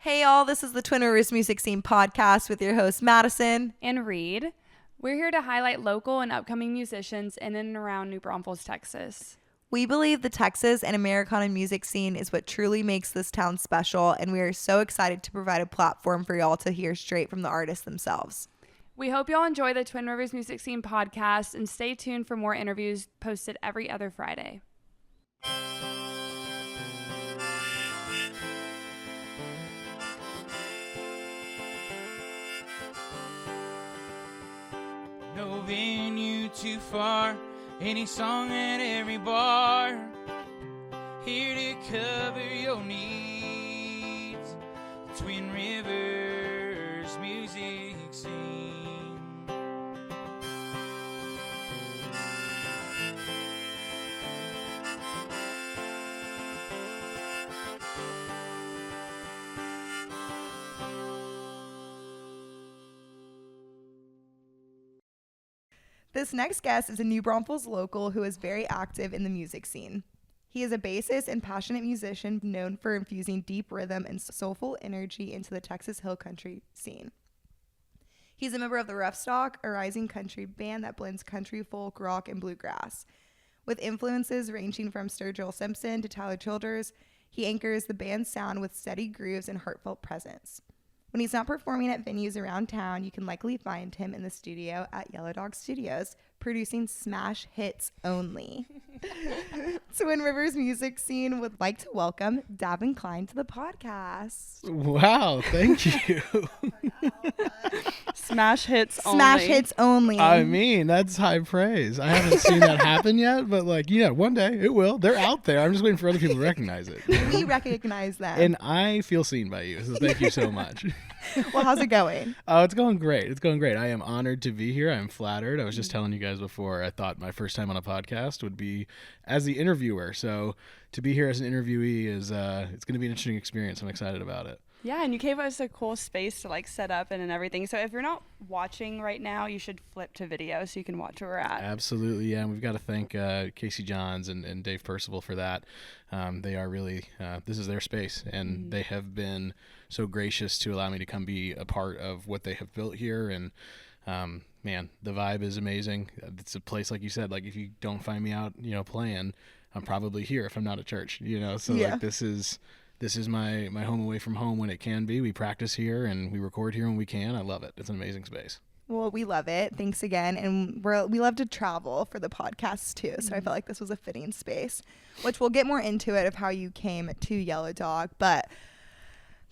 Hey y'all, this is the Twin Rivers Music Scene podcast with your host Madison and Reed. We're here to highlight local and upcoming musicians in and around New Braunfels, Texas. We believe the Texas and Americana music scene is what truly makes this town special, and we are so excited to provide a platform for y'all to hear straight from the artists themselves. We hope y'all enjoy the Twin Rivers Music Scene podcast and stay tuned for more interviews posted every other Friday. No venue too far, any song at every bar, here to cover your needs. Twin Rivers Music Scene. This next guest is a New Braunfels local who is very active in the music scene. He is a bassist and passionate musician known for infusing deep rhythm and soulful energy into the Texas Hill Country scene. He's a member of the Roughstock, a rising country band that blends country, folk, rock, and bluegrass. With influences ranging from Sturgill Simpson to Tyler Childers, he anchors the band's sound with steady grooves and heartfelt presence. When he's not performing at venues around town, you can likely find him in the studio at Yellow Dog Studios, producing smash hits only. Twin Rivers Music Scene would like to welcome Daven Klein to the podcast. Wow, thank you. Smash hits only. Smash hits only. I mean, that's high praise. I haven't seen that happen yet, but one day it will. They're out there. I'm just waiting for other people to recognize it. We recognize them. And I feel seen by you, so thank you so much. Well, how's it going? Oh, it's going great. It's going great. I am honored to be here. I'm flattered. I was just telling you guys before, I thought my first time on a podcast would be as the interviewer. So to be here as an interviewee is it's going to be an interesting experience. I'm excited about it. Yeah, and you gave us a cool space to set up and everything. So if you're not watching right now, you should flip to video so you can watch where we're at. Absolutely, yeah. And we've got to thank Casey Johns and Dave Percival for that. They are really, this is their space, and they have been so gracious to allow me to come be a part of what they have built here. And man, the vibe is amazing. It's a place, like you said, if you don't find me out, playing, I'm probably here if I'm not at church, So yeah. This is my home away from home when it can be. We practice here and we record here when we can. I love it. It's an amazing space. Well, we love it. Thanks again. And we love to travel for the podcast too. So I felt like this was a fitting space, which we'll get more into it of how you came to Yellow Dog. But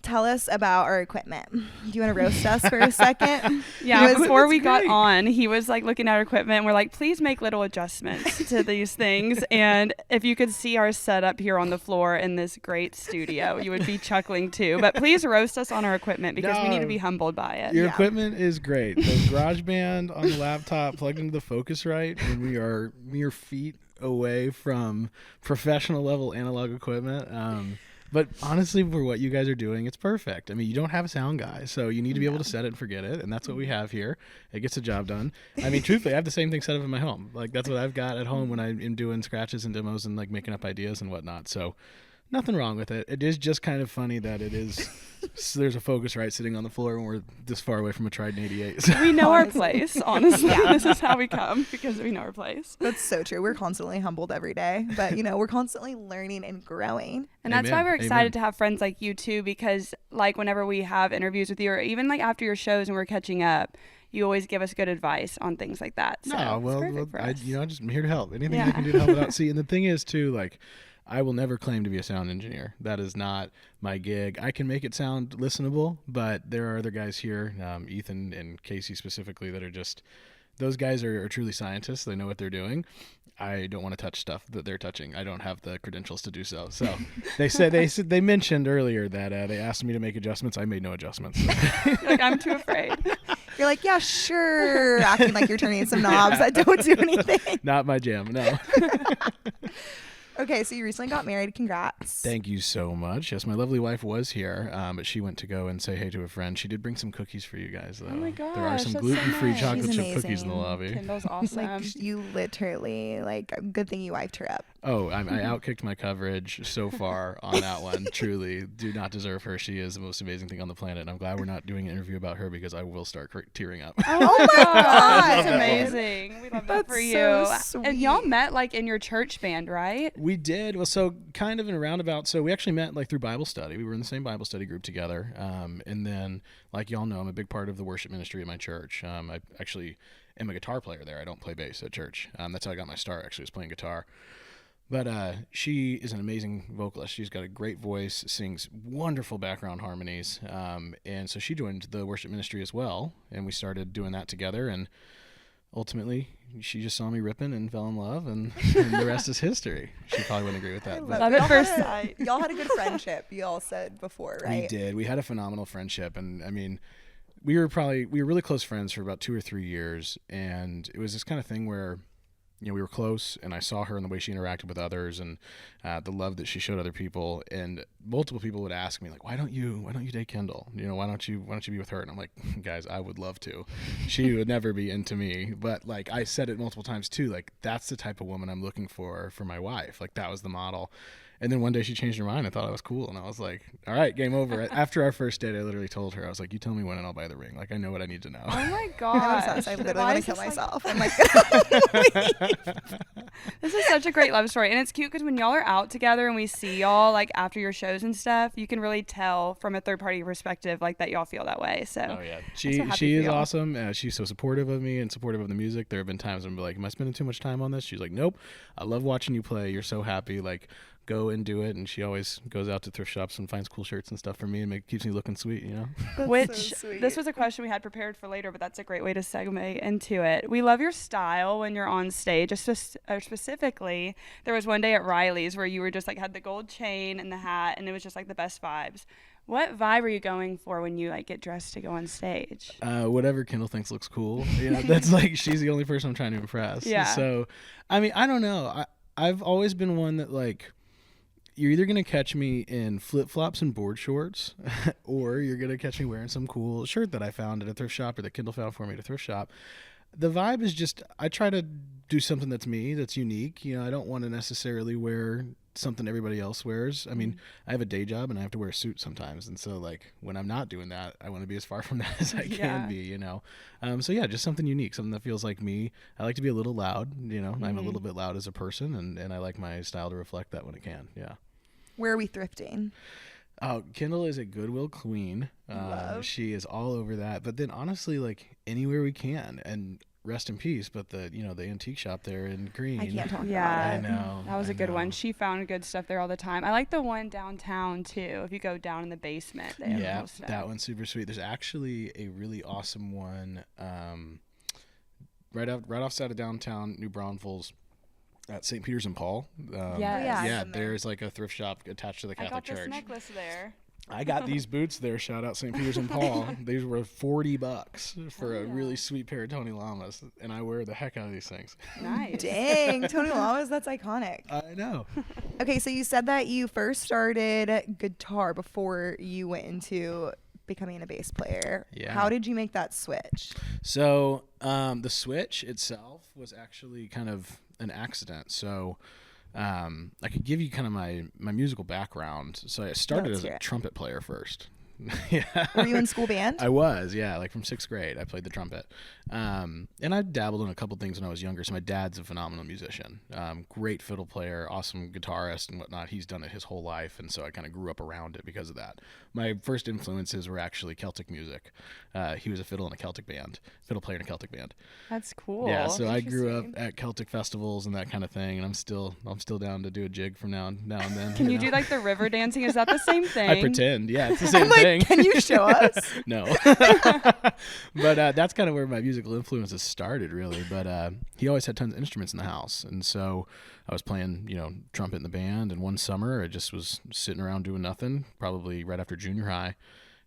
tell us about our equipment. Do you want to roast us for a second? Yeah, before we got on, he was looking at our equipment and we're like, please make little adjustments to these things. And if you could see our setup here on the floor in this great studio, you would be chuckling too. But please roast us on our equipment because we need to be humbled by it. Your equipment is great. The GarageBand on the laptop plugged into the Focusrite, and we are mere feet away from professional level analog equipment. But honestly, for what you guys are doing, it's perfect. I mean, you don't have a sound guy, so you need to be able to set it and forget it, and that's what we have here. It gets the job done. I mean, truthfully, I have the same thing set up in my home. That's what I've got at home when I'm doing scratches and demos and making up ideas and whatnot. So nothing wrong with it. It is just kind of funny that it is there's a Focusrite sitting on the floor when we're this far away from a Trident 88. So. We know our place, honestly. Yeah. This is how we come, because we know our place. That's so true. We're constantly humbled every day, but we're constantly learning and growing. And that's why we're excited to have friends like you too, because whenever we have interviews with you, or even after your shows and we're catching up, you always give us good advice on things like that. So I'm just here to help. Anything I can do to help it out. See, and the thing is too, I will never claim to be a sound engineer. That is not my gig. I can make it sound listenable, but there are other guys here, Ethan and Casey specifically, that are just, those guys are truly scientists. They know what they're doing. I don't want to touch stuff that they're touching. I don't have the credentials to do so. So they mentioned earlier that they asked me to make adjustments. I made no adjustments. I'm too afraid. You're like, yeah, sure, acting like you're turning some knobs that don't do anything. Not my jam, no. Okay, so you recently got married. Congrats. Thank you so much. Yes, my lovely wife was here, but she went to go and say hey to a friend. She did bring some cookies for you guys, though. Oh my gosh, there are some that's so gluten-free nice. chocolate She's chip cookies in the amazing. lobby. Kendall's awesome. Like you literally, like, good thing you wiped her up. Oh, I outkicked my coverage so far on that one. Truly, do not deserve her. She is the most amazing thing on the planet. And I'm glad we're not doing an interview about her because I will start tearing up. Oh my God. That's amazing. We love that That's for you. so And y'all sweet. met like in your church band, right? We did. Well, so kind of in a roundabout. So we actually met like through Bible study. We were in the same Bible study group together. And then, like y'all know, I'm a big part of the worship ministry at my church. I actually am a guitar player there. I don't play bass at church. That's how I got my start, actually, was playing guitar. But she is an amazing vocalist. She's got a great voice, sings wonderful background harmonies. And so she joined the worship ministry as well. And we started doing that together. And ultimately, she just saw me ripping and fell in love. And the rest is history. She probably wouldn't agree with that. But Love at Y'all first had a- sight. Y'all had a good friendship, you all said before, right? we did. We had a phenomenal friendship. And I mean, we were really close friends for about 2 or 3 years. And it was this kind of thing where, you know, we were close, and I saw her and the way she interacted with others, and the love that she showed other people. And multiple people would ask me, like, "Why don't you date Kendall? You know, why don't you be with her?" And I'm like, "Guys, I would love to. She would never be into me." But like I said it multiple times too, like that's the type of woman I'm looking for my wife. Like that was the model. And then one day she changed her mind. I thought I was cool, and I was like, "All right, game over." After our first date, I literally told her, I was like, "You tell me when, and I'll buy the ring. Like I know what I need to know." Oh my I'm gosh. obsessed. I literally Why want is to kill this, like- myself. I'm like, This is such a great love story. And it's cute because when y'all are out together and we see y'all like after your shows and stuff, you can really tell from a third party perspective like that y'all feel that way. So Oh yeah, so she happy is for y'all. awesome. She's so supportive of me and supportive of the music. There have been times when I'm like, "Am I spending too much time on this?" She's like, "Nope, I love watching you play. You're so happy. Like, go and do it." And she always goes out to thrift shops and finds cool shirts and stuff for me and keeps me looking sweet. You know. that's Which so sweet. this was a question we had prepared for later, but that's a great way to segue into it. We love your style when you're on stage. Specifically, there was one day at Riley's where you were just like had the gold chain and the hat, and it was just like the best vibes. What vibe are you going for when you like get dressed to go on stage? Whatever Kendall thinks looks cool. You know, that's like she's the only person I'm trying to impress. Yeah. So, I mean, I don't know. I've always been one that like. You're either going to catch me in flip-flops and board shorts, or you're going to catch me wearing some cool shirt that I found at a thrift shop or that Kendall found for me at a thrift shop. The vibe is just, I try to do something that's me, that's unique. You know, I don't want to necessarily wear something everybody else wears. I mean, I have a day job and I have to wear a suit sometimes. And so, like, when I'm not doing that, I want to be as far from that as I Yeah. can be, you know. So, yeah, just something unique, something that feels like me. I like to be a little loud, you know. I'm a little bit loud as a person, and I like my style to reflect that when it can, yeah. Where are we thrifting? Oh, Kendall is a Goodwill queen. Love. She is all over that. But then honestly, like anywhere we can, and rest in peace. But the antique shop there in Green. I can't talk Yeah. about I it. know. That was a I good know. one. She found good stuff there all the time. I like the one downtown too. If you go down in the basement, they have Yeah, cool stuff. that one's super sweet. There's actually a really awesome one right outside of downtown New Braunfels. At St. Peter's and Paul. Yes. Yeah, Yeah, I've been there. there's like a thrift shop attached to the I got Catholic this Church. necklace there. I got these boots there. Shout out St. Peter's and Paul. These were $40 for a really sweet pair of Tony Lamas, and I wear the heck out of these things. Nice. Dang, Tony Lamas, that's iconic. I know. Okay, so you said that you first started guitar before you went into becoming a bass player. Yeah. How did you make that switch? So the switch itself was actually kind of an accident. So I could give you kind of my musical background. So I started let's as hear a it. trumpet player first. Yeah. Were you in school band? I was, yeah, like from 6th grade. I played the trumpet. And I dabbled in a couple things when I was younger. So my dad's a phenomenal musician, great fiddle player, awesome guitarist and whatnot. He's done it his whole life. And so I kind of grew up around it because of that. My first influences were actually Celtic music. He was a fiddle player in a Celtic band. That's cool. Yeah, so I grew up Interesting. at Celtic festivals and that kind of thing. And I'm still down to do a jig from now and then. Can you know? do like the river dancing? Is that the same thing? I pretend, yeah, it's the same I'm like, thing. can you show us? No. But that's kind of where my musical influences started, really. But he always had tons of instruments in the house. And so I was playing, trumpet in the band. And one summer, I just was sitting around doing nothing, probably right after junior high.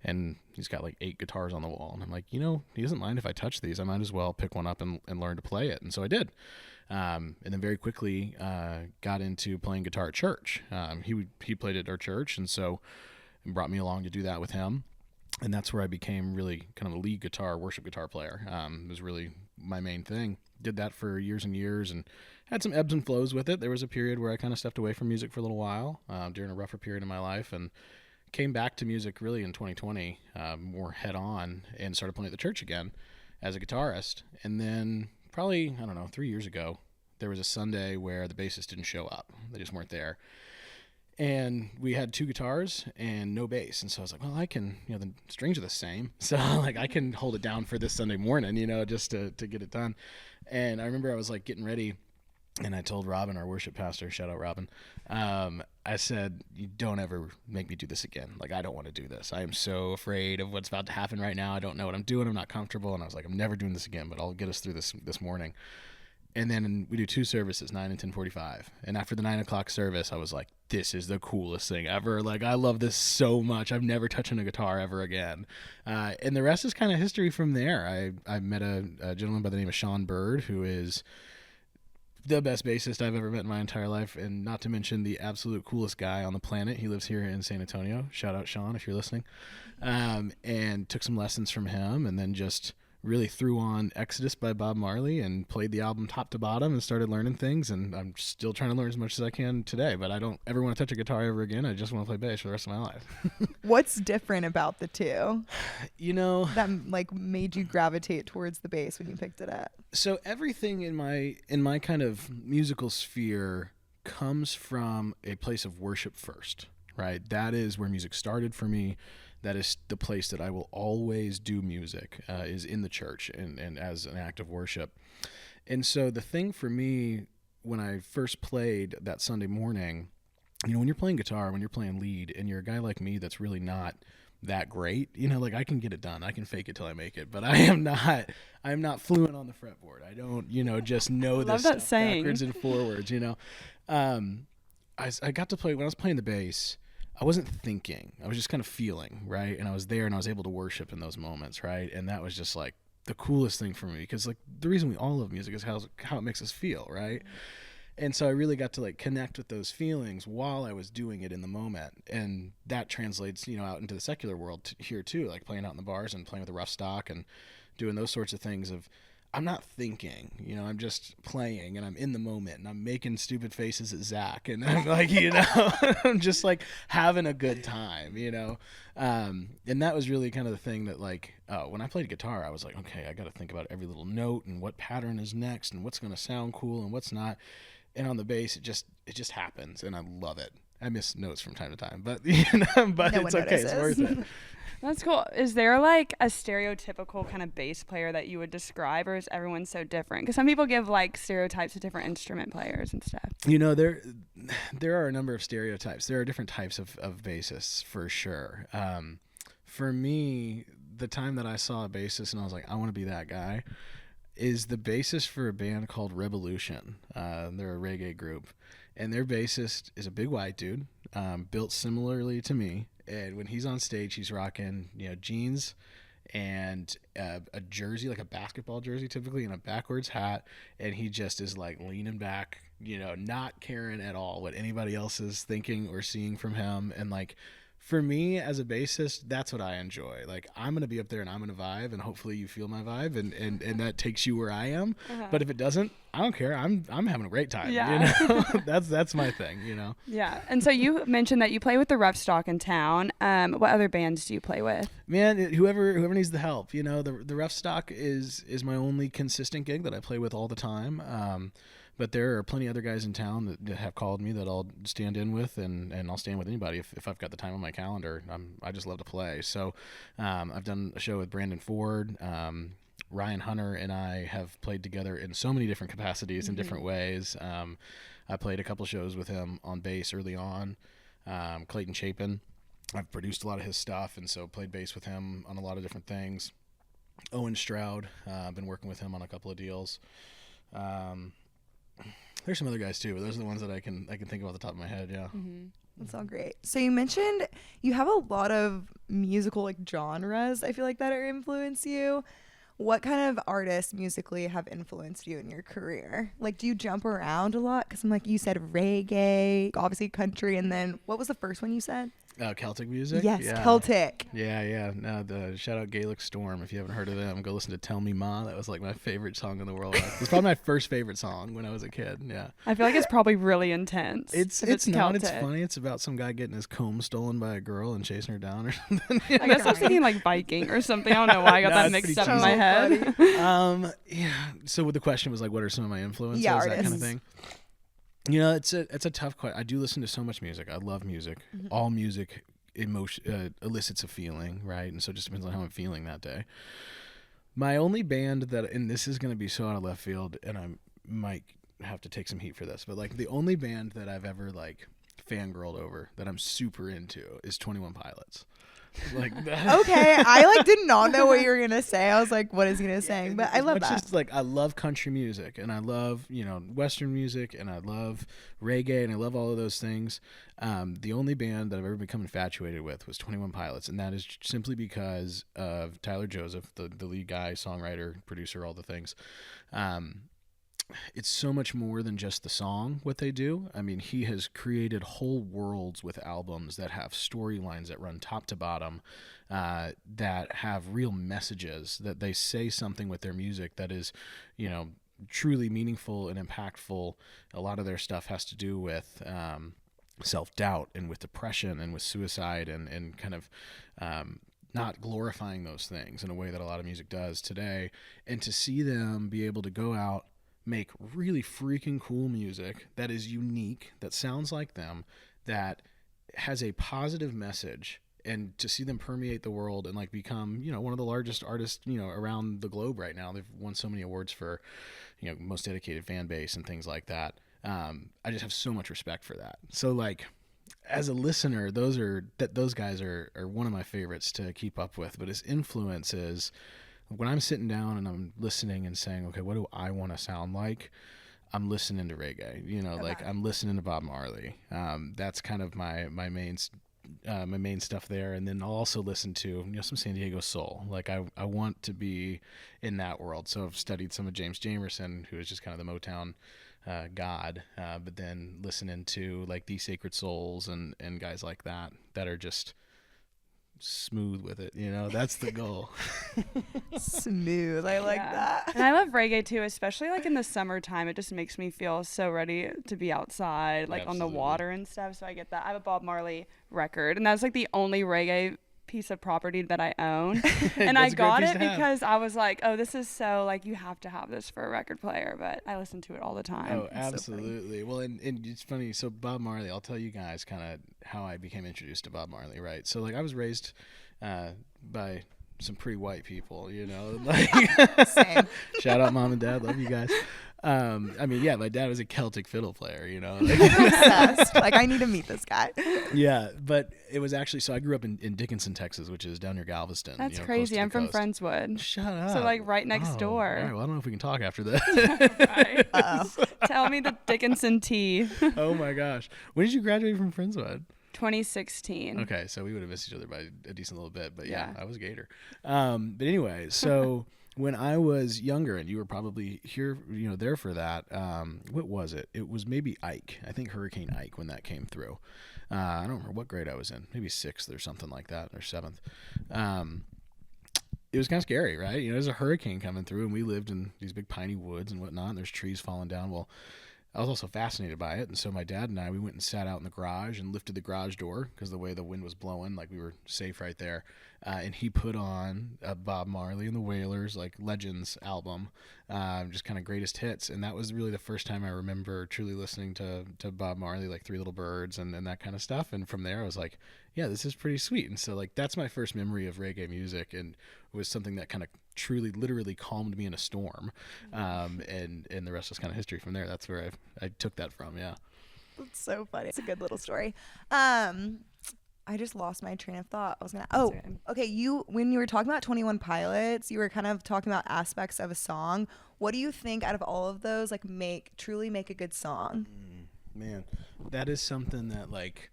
and he's got like 8 guitars on the wall. And I'm like, he doesn't mind if I touch these. I might as well pick one up and learn to play it. And so I did. And then very quickly got into playing guitar at church. He played at our church, and so brought me along to do that with him. And that's where I became really kind of a lead guitar, worship guitar player. It was really my main thing. Did that for years and years and had some ebbs and flows with it. There was a period where I kind of stepped away from music for a little while during a rougher period in my life, and came back to music really in 2020 more head on, and started playing at the church again as a guitarist. And then probably, 3 years ago, there was a Sunday where the bassist didn't show up. They just weren't there. And we had 2 guitars and no bass. And so I was like, well, I can, the strings are the same. So like I can hold it down for this Sunday morning, just to get it done. And I remember I was like getting ready, and I told Robin, our worship pastor, shout out Robin, I said, you don't ever make me do this again. Like, I don't want to do this. I am so afraid of what's about to happen right now. I don't know what I'm doing. I'm not comfortable. And I was like, I'm never doing this again, but I'll get us through this morning. And then we do 2 services, 9 and 10:45. And after the 9 o'clock service, I was like, this is the coolest thing ever. Like, I love this so much. I'm never touching a guitar ever again. And the rest is kind of history from there. I met a gentleman by the name of Sean Bird, who is the best bassist I've ever met in my entire life, and not to mention the absolute coolest guy on the planet. He lives here in San Antonio. Shout out, Sean, if you're listening. And took some lessons from him, and then just really threw on Exodus by Bob Marley and played the album top to bottom and started learning things. And I'm still trying to learn as much as I can today, but I don't ever want to touch a guitar ever again. I just want to play bass for the rest of my life. What's different about the 2? That like made you gravitate towards the bass when you picked it up? So everything in my kind of musical sphere comes from a place of worship first, right? That is where music started for me. That is the place that I will always do music, is in the church and as an act of worship. And so the thing for me, when I first played that Sunday morning, when you're playing guitar, when you're playing lead, and you're a guy like me that's really not that great, like I can get it done. I can fake it till I make it, but I'm not fluent on the fretboard. I don't, just know this stuff backwards and forwards, I got to play, when I was playing the bass, I wasn't thinking. I was just kind of feeling, right? And I was there, and I was able to worship in those moments, right? And that was just like the coolest thing for me, because like the reason we all love music is how it makes us feel, right? And so I really got to like connect with those feelings while I was doing it in the moment. And that translates, out into the secular world here too, like playing out in the bars and playing with the Roughstock and doing those sorts of things of, I'm not thinking, I'm just playing, and I'm in the moment, and I'm making stupid faces at Zach, and I'm like, I'm just like having a good time, and that was really kind of the thing that like, when I played guitar, I was like, okay, I got to think about every little note and what pattern is next and what's going to sound cool and what's not. And on the bass, it just happens, and I love it. I miss notes from time to time, but but no it's okay. It's worth it. That's cool. Is there like a stereotypical kind of bass player that you would describe, or is everyone so different? Because some people give like stereotypes of different instrument players and stuff. There are a number of stereotypes. There are different types of bassists for sure. For me, the time that I saw a bassist and I was like, I want to be that guy, is the bassist for a band called Revolution. They're a reggae group, and their bassist is a big white dude, built similarly to me. And when he's on stage, he's rocking, jeans and a jersey, like a basketball jersey typically, and a backwards hat. And he just is like leaning back, not caring at all what anybody else is thinking or seeing from him. And like, for me as a bassist, that's what I enjoy. Like, I'm going to be up there and I'm going to vibe, and hopefully you feel my vibe, and that takes you where I am. Uh-huh. But if it doesn't, I don't care. I'm having a great time. Yeah. That's my thing, Yeah. And so you mentioned that you play with the Roughstock in town. What other bands do you play with? Man, whoever needs the help. The Roughstock is my only consistent gig that I play with all the time. But there are plenty of other guys in town that have called me that I'll stand in with, and I'll stand with anybody if I've got the time on my calendar. I just love to play. So I've done a show with Brandon Ford. Ryan Hunter and I have played together in so many different capacities in different ways. I played a couple shows with him on bass early on. Clayton Chapin, I've produced a lot of his stuff, and so played bass with him on a lot of different things. Owen Stroud, I've been working with him on a couple of deals. There's some other guys too, but those are the ones that I can think of off the top of my head. Yeah. Mm-hmm. That's all great. So you mentioned you have a lot of musical like genres, I feel like, that are influence you. What kind of artists musically have influenced you in your career? Like, do you jump around a lot? Because I'm like, you said reggae, obviously country, and then what was the first one you said? Celtic music? Yes, Yeah. Celtic. Yeah. No, the shout out Gaelic Storm. If you haven't heard of them, go listen to Tell Me Ma. That was like my favorite song in the world. It's probably my first favorite song when I was a kid. Yeah. I feel like it's probably really intense. It's not. Celtic. It's funny. It's about some guy getting his comb stolen by a girl and chasing her down or something. I guess I was thinking like Viking or something. I don't know why I got No, that it's mixed pretty up in my head. Yeah. So the question was like, what are some of my influences? Yeah, that kind of artists. thing. You know, it's a tough question. I do listen to so much music. I love music. All music elicits a feeling, right? And so it just depends on how I'm feeling that day. My only band that, and this is going to be so out of left field, and I might have to take some heat for this, but like the only band that I've ever like fangirled over that I'm super into is 21 Pilots. Like that. Okay, I like did not know what you were gonna say. I was like, what is he gonna say? But I love that. Just like I love country music and I love Western music and I love reggae and I love all of those things. The only band that I've ever become infatuated with was 21 Pilots, and that is simply because of Tyler Joseph, the lead guy, songwriter, producer, all the things. It's so much more than just the song, what they do. I mean, he has created whole worlds with albums that have storylines that run top to bottom, that have real messages, that they say something with their music that is, truly meaningful and impactful. A lot of their stuff has to do with self-doubt and with depression and with suicide and kind of not glorifying those things in a way that a lot of music does today. And to see them be able to go out, make really freaking cool music that is unique, that sounds like them, that has a positive message, and to see them permeate the world and like become, one of the largest artists, around the globe right now. They've won so many awards for, most dedicated fan base and things like that. I just have so much respect for that. So like, as a listener, those guys are one of my favorites to keep up with. But his influence is, when I'm sitting down and I'm listening and saying, okay, what do I want to sound like? I'm listening to reggae, I'm listening to Bob Marley. That's kind of my main stuff there. And then I'll also listen to, some San Diego soul. Like I want to be in that world. So I've studied some of James Jamerson, who is just kind of the Motown god, but then listening to like The Sacred Souls and guys like that are just smooth with it, that's the goal. Smooth. I like that. And I love reggae too, especially like in the summertime. It just makes me feel so ready to be outside, like on the water and stuff. So I get that. I have a Bob Marley record, and that's like the only reggae piece of property that I own. And I got it because I was like, oh, this is so like, you have to have this for a record player. But I listen to it all the time. Oh, absolutely. So well, and it's funny. So Bob Marley, I'll tell you guys kind of how I became introduced to Bob Marley, right? So like I was raised by some pretty white people, like Same. Shout out mom and dad, love you guys. My dad was a Celtic fiddle player, I'm obsessed. Like, I need to meet this guy. Yeah, but it was actually, so I grew up in Dickinson, Texas, which is down near Galveston. That's crazy. I'm from Friendswood. Shut up. So like right next door. All right, well, I don't know if we can talk after this. Right. Tell me the Dickinson tea. Oh my gosh. When did you graduate from Friendswood? 2016. Okay, so we would have missed each other by a decent little bit, but yeah. I was a Gator. But anyway, so when I was younger, and you were probably here, there for that, what was it? It was maybe Ike. I think Hurricane Ike when that came through. I don't remember what grade I was in, maybe 6th or something like that, or 7th. It was kind of scary, right? There's a hurricane coming through, and we lived in these big piney woods and whatnot, and there's trees falling down. Well, I was also fascinated by it, and so my dad and I, we went and sat out in the garage and lifted the garage door because the way the wind was blowing, like we were safe right there. And he put on Bob Marley and the Wailers, like Legends album, just kind of greatest hits. And that was really the first time I remember truly listening to Bob Marley, like Three Little Birds and that kind of stuff. And from there I was like, yeah, this is pretty sweet. And so like that's my first memory of reggae music, and it was something that kind of truly literally calmed me in a storm. And the rest was kind of history from there. That's where I took that from. Yeah. That's so funny. It's a good little story. I just lost my train of thought. Okay. When you were talking about 21 Pilots, you were kind of talking about aspects of a song. What do you think out of all of those, like, truly make a good song? Man, that is something that, like,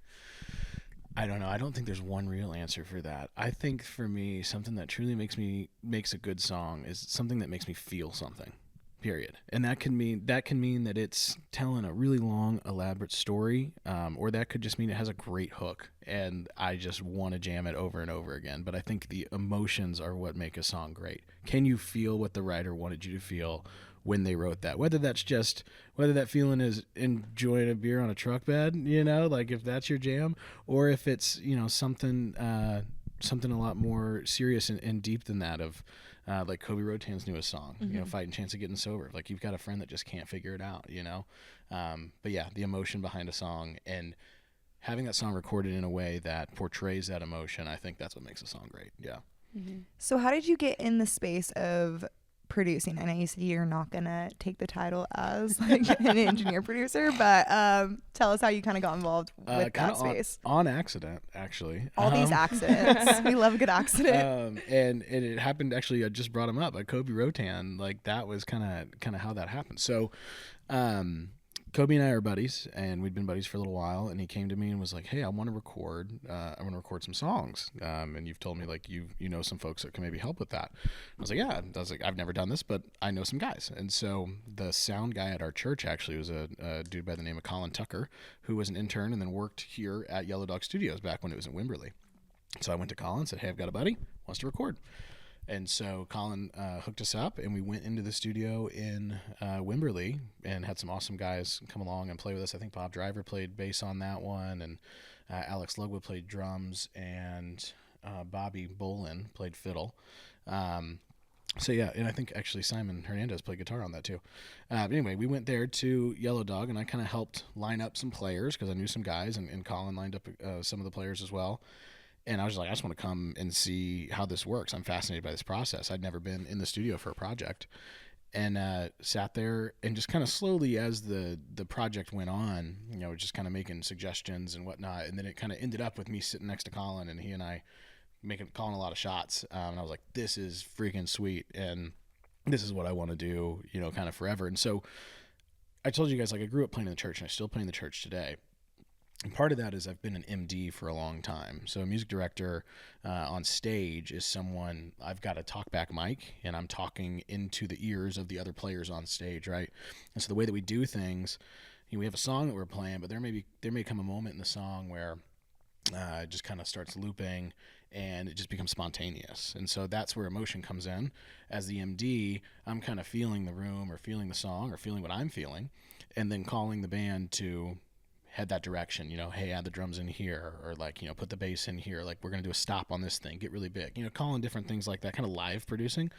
I don't know. I don't think there's one real answer for that. I think for me, something that truly makes a good song is something that makes me feel something. Period. And that can mean that it's telling a really long, elaborate story, or that could just mean it has a great hook, and I just want to jam it over and over again. But I think the emotions are what make a song great. Can you feel what the writer wanted you to feel when they wrote that? Whether that feeling is enjoying a beer on a truck bed, like if that's your jam, or if it's something a lot more serious and deep than that, of like Kobe Rotan's newest song, Fighting Chance of Getting Sober. Like, you've got a friend that just can't figure it out, But yeah, the emotion behind a song and having that song recorded in a way that portrays that emotion, I think that's what makes a song great. Yeah. Mm-hmm. So how did you get in the space of producing? I know you said you're not gonna take the title as like an engineer producer, but tell us how you kind of got involved with that space. On accident, actually. All these accidents. We love a good accident. And it happened, actually, I just brought him up, Kobe Rotan. Like, that was kind of how that happened. So Kobe and I are buddies, and we'd been buddies for a little while, and he came to me and was like, hey, I want to record some songs. And you've told me, like, you know some folks that can maybe help with that. I was like, yeah. I was like, I've never done this, but I know some guys. And so the sound guy at our church actually was a dude by the name of Colin Tucker, who was an intern and then worked here at Yellow Dog Studios back when it was in Wimberley. So I went to Colin and said, hey, I've got a buddy, wants to record. And so Colin hooked us up, and we went into the studio in Wimberley and had some awesome guys come along and play with us. I think Bob Driver played bass on that one, and Alex Lugwood played drums, and Bobby Bolin played fiddle. So yeah, and I think actually Simon Hernandez played guitar on that too. Anyway, we went there to Yellow Dog, and I kind of helped line up some players because I knew some guys, and Colin lined up some of the players as well. And I was like, I just want to come and see how this works. I'm fascinated by this process. I'd never been in the studio for a project. And sat there and just kind of slowly, as the project went on, just kind of making suggestions and whatnot. And then it kind of ended up with me sitting next to Colin, and he and I calling a lot of shots. And I was like, this is freaking sweet. And this is what I want to do, kind of forever. And so I told you guys, like, I grew up playing in the church, and I still play in the church today. And part of that is I've been an MD for a long time. So a music director on stage is someone, I've got a talkback mic, and I'm talking into the ears of the other players on stage, right? And so the way that we do things, we have a song that we're playing, but there may come a moment in the song where it just kind of starts looping, and it just becomes spontaneous. And so that's where emotion comes in. As the MD, I'm kind of feeling the room or feeling the song or feeling what I'm feeling, and then calling the band to head that direction, hey, add the drums in here, or like, put the bass in here, like, we're going to do a stop on this thing, get really big, calling different things like that, kind of live producing.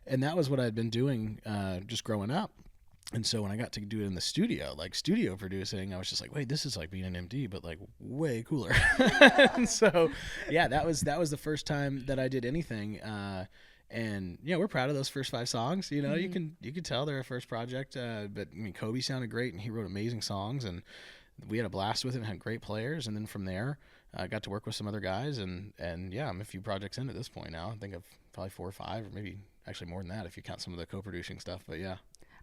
And that was what I'd been doing just growing up. And so when I got to do it in the studio, like studio producing, I was just like, wait, this is like being an MD, but like way cooler. And so, yeah, that was the first time that I did anything. And we're proud of those first 5 songs. Mm-hmm. You can tell they're our first project. But I mean, Kobe sounded great, and he wrote amazing songs, and we had a blast with it and had great players. And then from there, I got to work with some other guys, and yeah, I'm a few projects in at this point now. I think I've probably 4 or 5, or maybe actually more than that if you count some of the co-producing stuff. But yeah.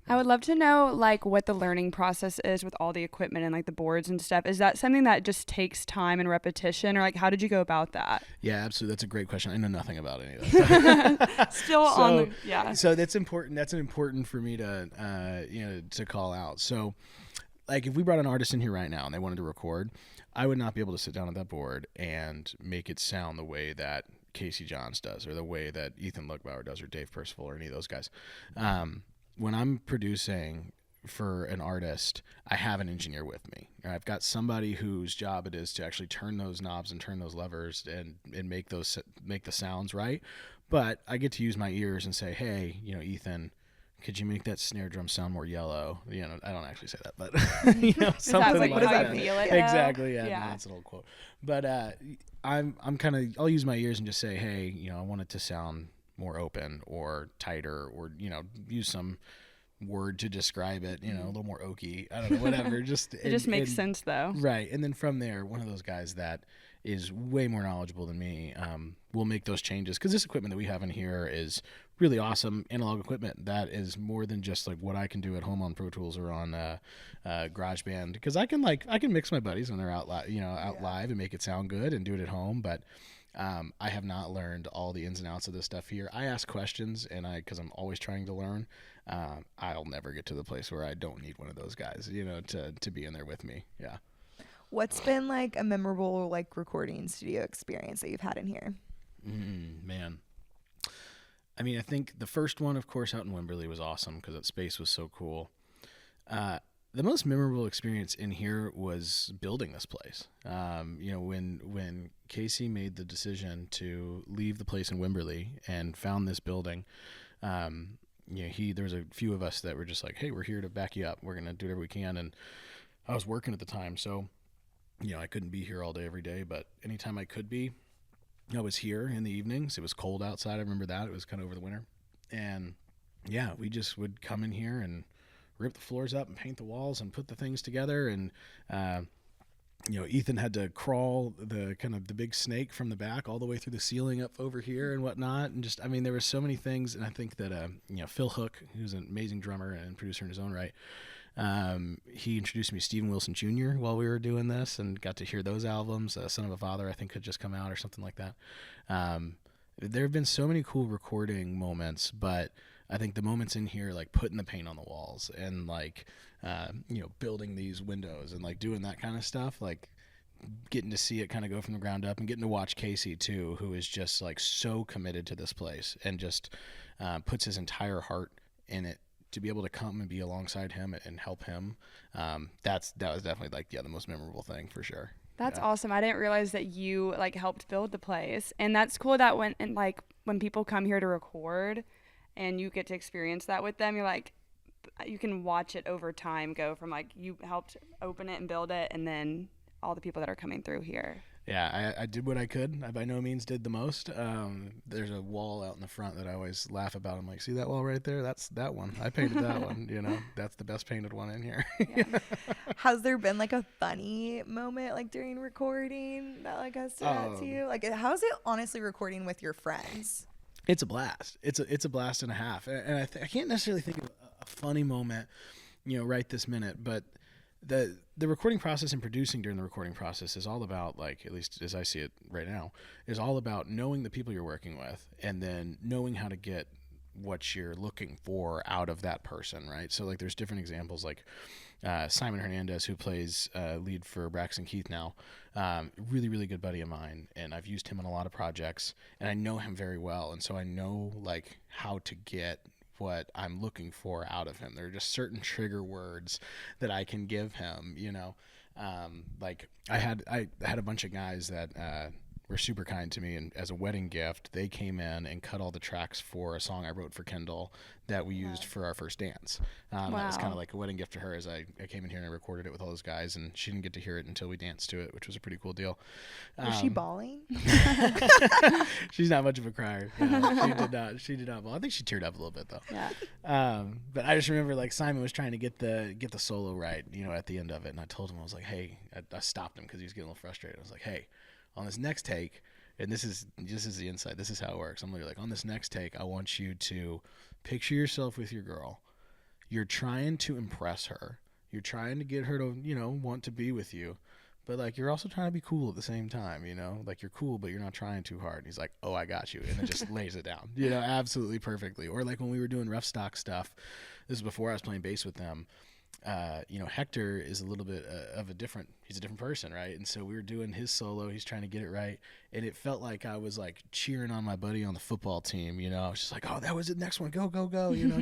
I would love to know, like, what the learning process is with all the equipment and, like, the boards and stuff. Is that something that just takes time and repetition, or, like, how did you go about that? Yeah, absolutely. That's a great question. I know nothing about any of that. So that's important. That's important for me to, to call out. So, like, if we brought an artist in here right now and they wanted to record, I would not be able to sit down at that board and make it sound the way that Casey Johns does, or the way that Ethan Lugbauer does, or Dave Percival, or any of those guys. When I'm producing for an artist, I have an engineer with me. I've got somebody whose job it is to actually turn those knobs and turn those levers and make the sounds right. But I get to use my ears and say, hey, Ethan, could you make that snare drum sound more yellow? I don't actually say that, but something like that. Feel it, exactly. Yeah. No, that's an old quote. But I'm kind of, I'll use my ears and just say, hey, I want it to sound more open or tighter, or use some word to describe it, a little more oaky, I don't know, whatever. It just makes sense though, right? And then from there, one of those guys that is way more knowledgeable than me will make those changes, because this equipment that we have in here is really awesome analog equipment that is more than just like what I can do at home on Pro Tools or on GarageBand, because I can mix my buddies when they're out live and make it sound good and do it at home, but I have not learned all the ins and outs of this stuff here. I ask questions, and because I'm always trying to learn, I'll never get to the place where I don't need one of those guys, to be in there with me. Yeah. What's been like a memorable like recording studio experience that you've had in here? Man. I mean, I think the first one, of course, out in Wimberley was awesome because that space was so cool. The most memorable experience in here was building this place. When Casey made the decision to leave the place in Wimberley and found this building, there was a few of us that were just like, hey, we're here to back you up. We're going to do whatever we can. And I was working at the time, so, I couldn't be here all day every day, but anytime I could be, I was here in the evenings. It was cold outside. I remember that. It was kind of over the winter. And yeah, we just would come in here and rip the floors up and paint the walls and put the things together. And, Ethan had to crawl the big snake from the back all the way through the ceiling up over here and whatnot. And just, there were so many things. And I think that, Phil Hook, who's an amazing drummer and producer in his own right, he introduced me to Steven Wilson Jr. while we were doing this and got to hear those albums. Son of a Father, I think, had just come out or something like that. There have been so many cool recording moments, but I think the moments in here, like putting the paint on the walls and like, building these windows and like doing that kind of stuff, like getting to see it kind of go from the ground up and getting to watch Casey too, who is just like so committed to this place and just puts his entire heart in it, to be able to come and be alongside him and help him. That was definitely like, the most memorable thing for sure. That's awesome. I didn't realize that you like helped build the place, and that's cool that when people come here to record and you get to experience that with them, you're like, you can watch it over time go from like you helped open it and build it, and then all the people that are coming through here. Yeah, I did what I could. I by no means did the most. There's a wall out in the front that I always laugh about. I'm like, see that wall right there? That's that one. I painted that one. That's the best painted one in here. Yeah. Has there been like a funny moment like during recording that like has stood out to you? Like, how's it honestly recording with your friends? It's a blast. It's a blast and a half. And I can't necessarily think of a funny moment, right this minute, but the recording process and producing during the recording process is all about, like, at least as I see it right now, is all about knowing the people you're working with and then knowing how to get what you're looking for out of that person, right? So like there's different examples, like Simon Hernandez, who plays lead for Braxton Keith now, really, really good buddy of mine, and I've used him on a lot of projects, and I know him very well, and so I know like how to get what I'm looking for out of him. There are just certain trigger words that I can give him, like I had a bunch of guys that were super kind to me, and as a wedding gift, they came in and cut all the tracks for a song I wrote for Kendall that we used for our first dance. That was kind of like a wedding gift to her, as I came in here and I recorded it with all those guys, and she didn't get to hear it until we danced to it, which was a pretty cool deal. Was she bawling? She's not much of a crier. Yeah, she did not bawl. I think she teared up a little bit though. Yeah. But I just remember like Simon was trying to get the solo right, at the end of it, and I told him, I was like, hey, I stopped him because he was getting a little frustrated. I was like, hey, on this next take, and this is the insight, this is how it works. I'm literally like, on this next take, I want you to picture yourself with your girl. You're trying to impress her. You're trying to get her to, want to be with you. But like, you're also trying to be cool at the same time, like you're cool, but you're not trying too hard. And he's like, oh, I got you. And then just lays it down, absolutely perfectly. Or like when we were doing Roughstock stuff, this is before I was playing bass with them. Hector is a little bit he's a different person, right? And so we were doing his solo, he's trying to get it right, and it felt like I was like cheering on my buddy on the football team, I was just like, oh, that was the next one, go,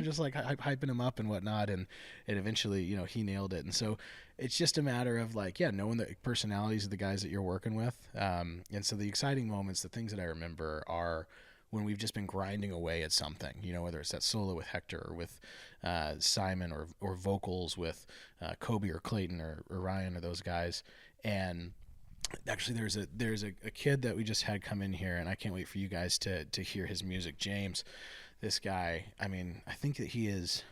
just like hyping him up and whatnot, and eventually, he nailed it. And so it's just a matter of like, knowing the personalities of the guys that you're working with, and so the exciting moments, the things that I remember are when we've just been grinding away at something, whether it's that solo with Hector or with Simon or vocals with Kobe or Clayton or Ryan or those guys. And actually there's a kid that we just had come in here, and I can't wait for you guys to hear his music. James, this guy, I think that he is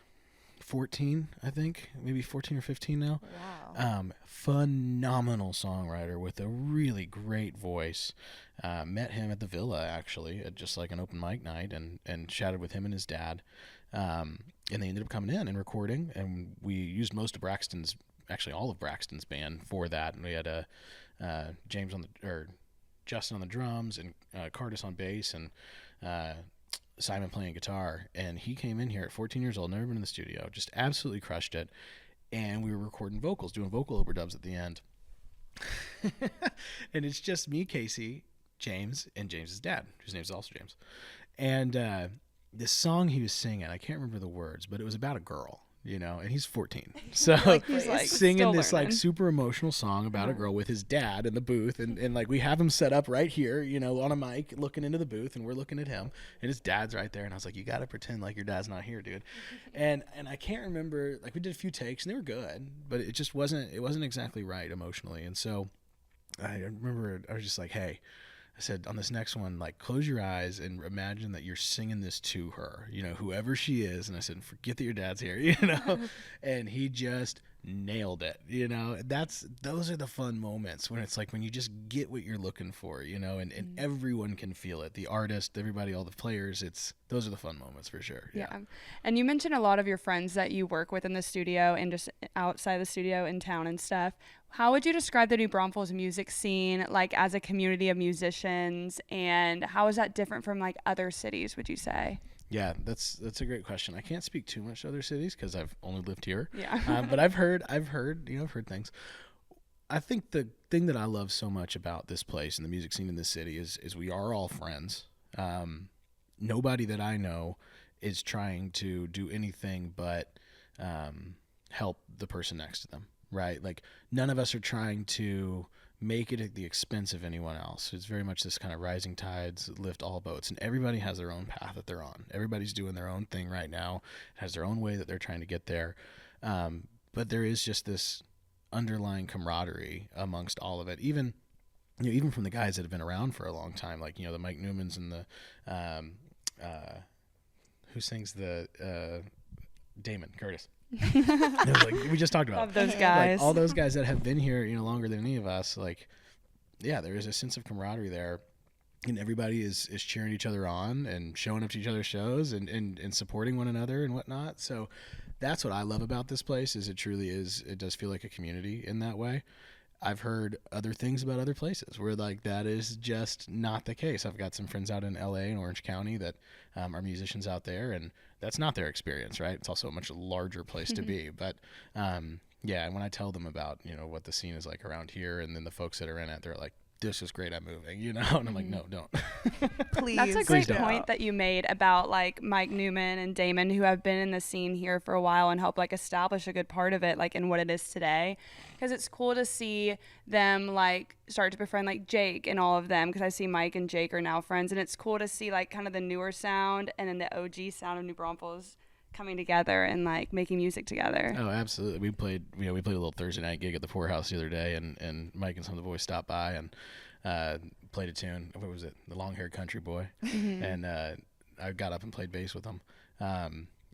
14, maybe 14 or 15 now. Wow. Phenomenal songwriter with a really great voice. met him at the Villa, actually, at just like an open mic night, and chatted with him and his dad. And they ended up coming in and recording, and we used most of Braxton's, actually all of Braxton's band for that. And we had Justin on the drums, and Cardis on bass, and Simon playing guitar. And he came in here at 14 years old, never been in the studio, just absolutely crushed it. And we were recording vocals, doing vocal overdubs at the end. And it's just me, Casey, James, and James's dad, whose name is also James. And this song he was singing, I can't remember the words, but it was about a girl, and he's 14. So He's like singing this learning. like super emotional song about a girl with his dad in the booth. And like we have him set up right here, on a mic looking into the booth, and we're looking at him, and his dad's right there. And I was like, you got to pretend like your dad's not here, dude. And I can't remember, like we did a few takes and they were good, but it just wasn't exactly right emotionally. And so I remember I was just like, hey, I said, on this next one, like, close your eyes and imagine that you're singing this to her, whoever she is. And I said, forget that your dad's here, and he just nailed it. Those are the fun moments when it's like when you just get what you're looking for, and everyone can feel it. The artist, everybody, all the players, those are the fun moments for sure. Yeah. And you mentioned a lot of your friends that you work with in the studio and just outside the studio in town and stuff. How would you describe the New Braunfels music scene, like as a community of musicians, and how is that different from like other cities, would you say? Yeah, that's a great question. I can't speak too much to other cities because I've only lived here. Yeah. But I've heard things. I think the thing that I love so much about this place and the music scene in this city is we are all friends. Nobody that I know is trying to do anything but help the person next to them, right? Like none of us are trying to make it at the expense of anyone else. It's very much this kind of rising tides lift all boats, and everybody has their own path that they're on. Everybody's doing their own thing right now, has their own way that they're trying to get there. But there is just this underlying camaraderie amongst all of it. Even from the guys that have been around for a long time, like, the Mike Newmans and the, who sings the, Damon Curtis. Like we just talked about Love those guys. Like all those guys that have been here longer than any of us. Like, yeah, there is a sense of camaraderie there, and everybody is cheering each other on and showing up to each other's shows and supporting one another and whatnot. So that's what I love about this place. Is it does feel like a community in that way. I've heard other things about other places where like that is just not the case. I've got some friends out in LA and Orange County that are musicians out there, and that's not their experience, right? It's also a much larger place to be. But yeah, when I tell them about, what the scene is like around here, and then the folks that are in it, they're like, this is great, I'm moving, and I'm like, no, don't. Please. That's a great don't. point that you made about like Mike Newman and Damon, who have been in the scene here for a while and helped like establish a good part of it, like in what it is today. Because it's cool to see them like start to befriend like Jake and all of them, because I see Mike and Jake are now friends, and it's cool to see like kind of the newer sound and then the OG sound of New Braunfels coming together and like making music together. Oh, absolutely. We played a little Thursday night gig at the Poorhouse the other day, and Mike and some of the boys stopped by and played a tune. What was it? The Long Haired Country Boy. And I got up and played bass with them.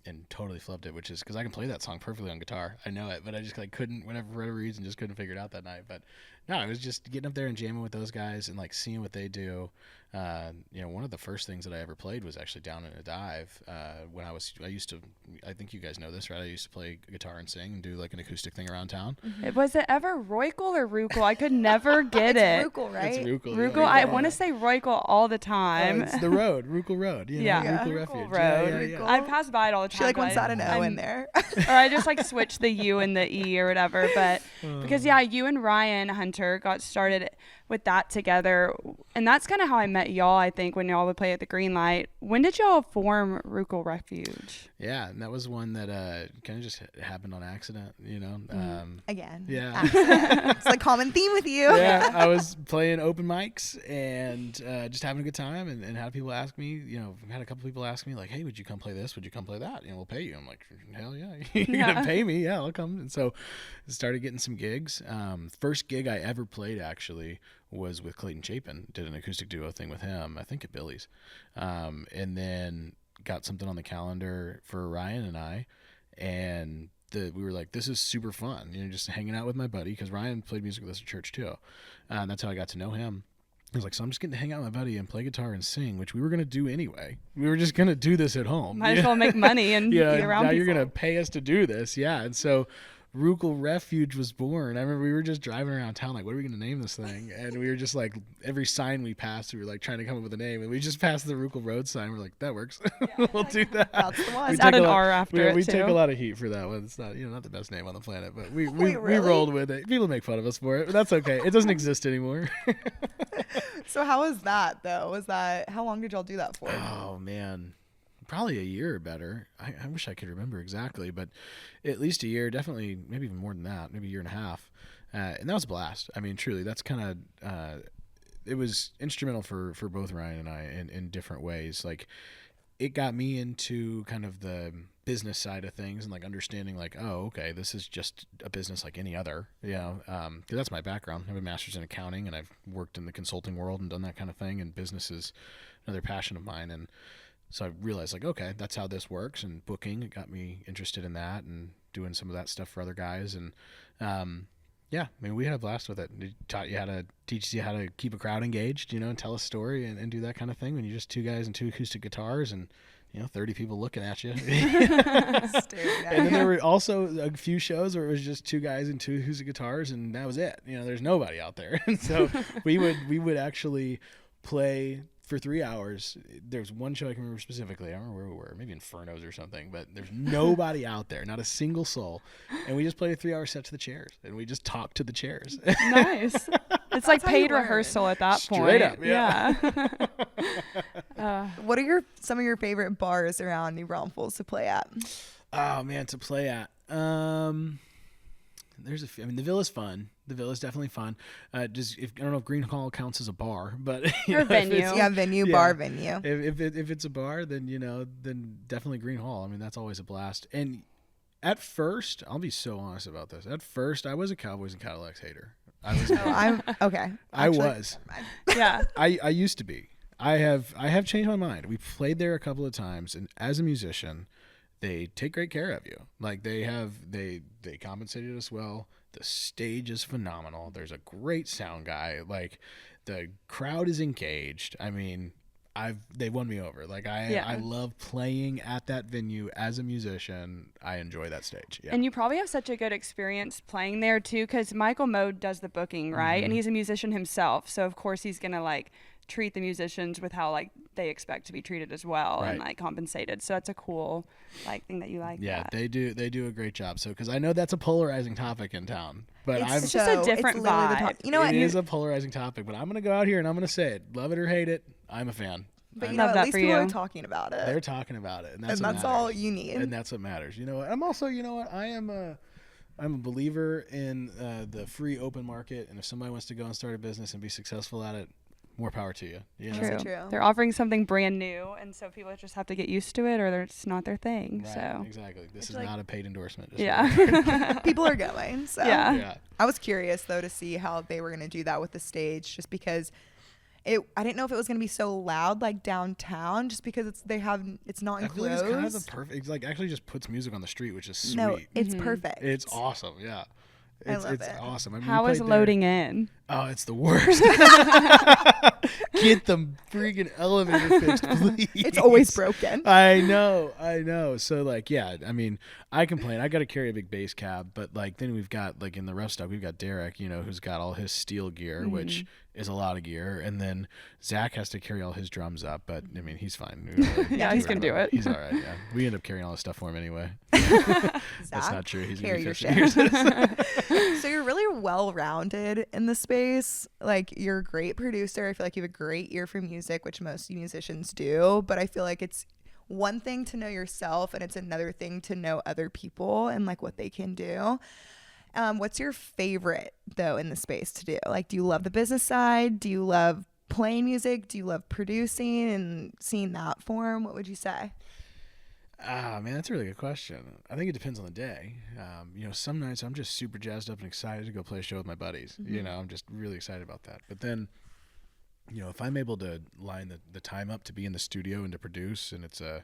And totally flubbed it, which is because I can play that song perfectly on guitar. I know it, but I just like couldn't, for whatever reason, just couldn't figure it out that night. But no, I was just getting up there and jamming with those guys and like seeing what they do. One of the first things that I ever played was actually down in a dive. When I think you guys know this, right? I used to play guitar and sing and do like an acoustic thing around town. Was it ever Roykle or Rukel? I could never get it. It's Rukel, right? It's Rukel. Rukel. Yeah, I want to say Roykle all the time. it's the road, Rukel Road. Yeah. Rukel Rukel Refuge. Road. Yeah. I pass by it all the time. She like once but had an O in there. or I just like switch the U and the E or whatever. But because you and Ryan Hunter got started with that together, and that's kind of how I met y'all. I think when y'all would play at the Green Light. When did y'all form Rukel Refuge? Yeah, and that was one that kind of just happened on accident. Again. Yeah. It's like common theme with you. Yeah, I was playing open mics and just having a good time, and had people ask me, had a couple people ask me like, hey, would you come play this? Would you come play that? We'll pay you. I'm like, hell yeah. You're going to pay me? Yeah, I'll come. And so I started getting some gigs. First gig I ever played actually was with Clayton Chapin. Did an acoustic duo thing with him, I think at Billy's. And then got something on the calendar for Ryan and I, and we were like, this is super fun, just hanging out with my buddy, because Ryan played music with us at church too. That's how I got to know him. I was like, so I'm just getting to hang out with my buddy and play guitar and sing, which we were going to do anyway. We were just going to do this at home. Might as well make money and be around now people. you're going to pay us to do this. Yeah. And so Roughstock Refuge was born. I remember we were just driving around town like, what are we going to name this thing? And we were just like, every sign we passed, we were like trying to come up with a name. And we just passed the Roughstock Road sign. We're like, that works. We'll do that. That's the one. We Add take an a lot- R after we it, take too. a lot of heat for that one. It's not, not the best name on the planet, but we really? rolled with it. People make fun of us for it, but that's okay. It doesn't exist anymore. So how was that though? How long did y'all do that for? Oh man, probably a year or better. I wish I could remember exactly, but at least a year, definitely, maybe even more than that, maybe a year and a half. And that was a blast. I mean, truly, that's kind of, it was instrumental for both Ryan and I in different ways. Like, it got me into kind of the business side of things and like understanding like, oh, okay, this is just a business like any other, 'cause that's my background. I have a master's in accounting and I've worked in the consulting world and done that kind of thing. And business is another passion of mine. And so I realized like, okay, that's how this works. And booking, it got me interested in that and doing some of that stuff for other guys. And, yeah, I mean, we had a blast with it. It teaches you how to keep a crowd engaged, and tell a story and do that kind of thing when you're just two guys and two acoustic guitars and, 30 people looking at you. And then there were also a few shows where it was just two guys and two acoustic guitars and that was it. There's nobody out there. And so we would actually play for 3 hours. There's one show I can remember specifically. I don't remember where we were, maybe Inferno's or something, but there's nobody out there, not a single soul. And we just played a 3-hour set to the chairs and we just talked to the chairs. Nice. It's like how you paid learn. rehearsal at that Straight point. up, yeah. What are some of your favorite bars around New Braunfels to play at? Oh man, to play at. There's a few. I mean, the Villa's fun. The Villa's definitely fun. I don't know if Green Hall counts as a bar, but Or venue. Bar venue. If it's a bar, then then definitely Green Hall. I mean, that's always a blast. And at first, I'll be so honest about this. At first, I was a Cowboys and Cadillacs hater. I was. I'm okay. I was. Yeah. I used to be. I have changed my mind. We played there a couple of times, and as a musician, they take great care of you. Like they compensated us well. The stage is phenomenal. There's a great sound guy. Like the crowd is engaged. I mean, they won me over. Like I love playing at that venue as a musician. I enjoy that stage. Yeah. And you probably have such a good experience playing there too, because Michael Mode does the booking, right? And he's a musician himself, so of course he's gonna like treat the musicians with how like they expect to be treated as well, and like compensated. So that's a cool like thing that you like. Yeah, that. they do a great job. So because I know that's a polarizing topic in town, but It's just a different vibe. You know what? It is a polarizing topic, but I'm gonna go out here and I'm gonna say it. Love it or hate it, I'm a fan. But Love at that least for people you. are talking about it. They're talking about it, and that's all you need. And that's what matters. You know what? I'm also, I'm a believer in the free open market, and if somebody wants to go and start a business and be successful at it, more power to you. True. True. They're offering something brand new, and so people just have to get used to it, or it's not their thing. Right, So exactly. This It's is like- not a paid endorsement. Just yeah. People are going. So Yeah. yeah. I was curious though to see how they were going to do that with the stage, just because I didn't know if it was going to be so loud like downtown, just because it's not I feel enclosed. like it's kind of the perfect. It's like actually just puts music on the street, which is sweet. No, it's perfect. It's awesome. Yeah. I love it's it. awesome. I mean, How we is played there- loading in? Oh, it's the worst. Get the freaking elevator fixed, please. It's always broken. I know. So like, yeah, I mean, I complain. I got to carry a big bass cab, but like then we've got like in the Roughstock, we've got Derek, who's got all his steel gear, which is a lot of gear, and then Zach has to carry all his drums up. But I mean, he's fine. We don't really Yeah, he's gonna do it. He's all right. Yeah, we end up carrying all his stuff for him anyway. That's Zach, not true. He's carry gonna your be fixing shit. So you're really well-rounded in the space. Like you're a great producer. I feel like you have a great ear for music, which most musicians do. But I feel like it's one thing to know yourself, and it's another thing to know other people and like what they can do. What's your favorite though in the space to do? Like, do you love the business side? Do you love playing music? Do you love producing and seeing that form? What would you say? Ah, man, that's a really good question. I think it depends on the day. Some nights I'm just super jazzed up and excited to go play a show with my buddies. I'm just really excited about that. But then, if I'm able to line the time up to be in the studio and to produce, and it's a